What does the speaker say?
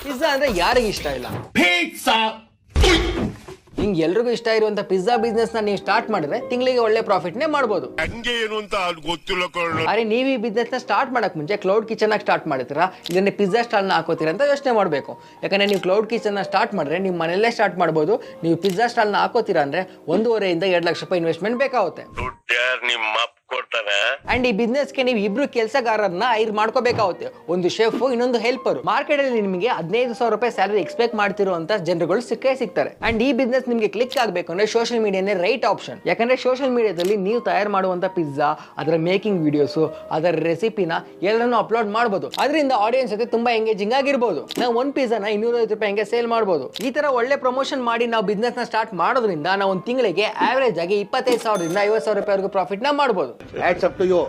Pizza ಅಂದ್ರೆ ಯಾರಿಗೆ ಇಷ್ಟ ಇಲ್ಲ? ಹಿಂಗ್ ಎಲ್ರಿಗೂ ಇಷ್ಟ ಇರುವಂತ ಪಿಜ್ಜಾ ಬಿಸ್ನೆಸ್ ನ ನೀವು ಸ್ಟಾರ್ಟ್ ಮಾಡಿದ್ರೆ ತಿಂಗಳಿಗೆ ಒಳ್ಳೆ ಪ್ರಾಫಿಟ್ ನೇ ಮಾಡಬಹುದು. ಅರೆ ನೀವು ಈ ಬಿಸ್ನೆಸ್ ನ ಸ್ಟಾರ್ಟ್ ಮಾಡಕ್ ಮುಂಚೆ ಕ್ಲೌಡ್ ಕಿಚನ್ ಆಗಿ ಸ್ಟಾರ್ಟ್ ಮಾಡ್ತೀರಾ, ಇದನ್ನ ಪಿಜ್ಜಾ ಸ್ಟಾಲ್ ನ ಹಾಕೋತೀರಾ ಅಂತ ಯೋಚನೆ ಮಾಡಬೇಕು. ಯಾಕಂದ್ರೆ ನೀವು ಕ್ಲೌಡ್ ಕಿಚನ್ ನ ಸ್ಟಾರ್ಟ್ ಮಾಡಿದ್ರೆ ನೀವು ಮನೆಯಲ್ಲೇ ಸ್ಟಾರ್ಟ್ ಮಾಡಬಹುದು. ನೀವು ಪಿಜ್ಜಾ ಸ್ಟಾಲ್ ನ ಹಾಕೋತೀರಾ ಅಂದ್ರೆ 1.5 ಇಂದ 2 ಲಕ್ಷ ರೂಪಾಯಿ ಇನ್ವೆಸ್ಟ್ಮೆಂಟ್ ಬೇಕಾಗುತ್ತೆ. ಅಂಡ್ ಈ ಬಿಸ್ನೆಸ್ ಗೆ ನೀವು ಇಬ್ರು ಕೆಲಸಗಾರರನ್ನ ಹೈರ್ ಮಾಡ್ಕೋಬೇಕಾಗುತ್ತೆ. ಒಂದು ಶೆಫ್, ಇನ್ನೊಂದು ಹೆಲ್ಪರ್. ಮಾರ್ಕೆಟ್ ಅಲ್ಲಿ ನಿಮಗೆ 15,000 ರೂಪಾಯಿ ಸ್ಯಾಲರಿ ಎಕ್ಸ್ಪೆಕ್ಟ್ ಮಾಡ್ತಿರುವಂತ ಜನರುಗಳು ಸಿಗ್ತಾರೆ. ಅಂಡ್ ಈ ಬಿಸ್ನೆಸ್ ನಿಮಗೆ ಕ್ಲಿಕ್ ಆಗಬೇಕು ಅಂದ್ರೆ ಸೋಷಿಯಲ್ ಮೀಡಿಯಾನೇ ರೈಟ್ ಆಪ್ಷನ್. ಯಾಕಂದ್ರೆ ಸೋಷಿಯಲ್ ಮೀಡಿಯಾದಲ್ಲಿ ನೀವು ತಯಾರು ಮಾಡುವಂತ ಪಿಜ್ಜಾ, ಅದರ ಮೇಕಿಂಗ್ ವಿಡಿಯೋಸ್, ಅದರ ರೆಸಿಪಿನ ಎಲ್ಲರನ್ನು ಅಪ್ಲೋಡ್ ಮಾಡಬಹುದು. ಅದರಿಂದ ಆಡಿಯನ್ಸ್ ಜೊತೆ ತುಂಬಾ ಎಂಗೇಜಿಂಗ್ ಆಗಿರಬಹುದು. ನಾವು ಒಂದು ಪಿಜ್ಜಾನ 250 ರೂಪಾಯಿಗೆ ಸೇಲ್ ಮಾಡಬಹುದು. ಈ ತರ ಒಳ್ಳೆ ಪ್ರಮೋಷನ್ ಮಾಡಿ ನಾವು ಬಿಸ್ನೆಸ್ ನ ಸ್ಟಾರ್ಟ್ ಮಾಡೋದ್ರಿಂದ ನಾವು ಒಂದು ತಿಂಗಳಿಗೆ ಆವರೇಜ್ ಆಗಿ 25,000 ರಿಂದ 50,000 ರೂಪಾಯಿವರೆಗೂ ಪ್ರಾಫಿಟ್ ನ ಮಾಡಬಹುದು. That's up to you.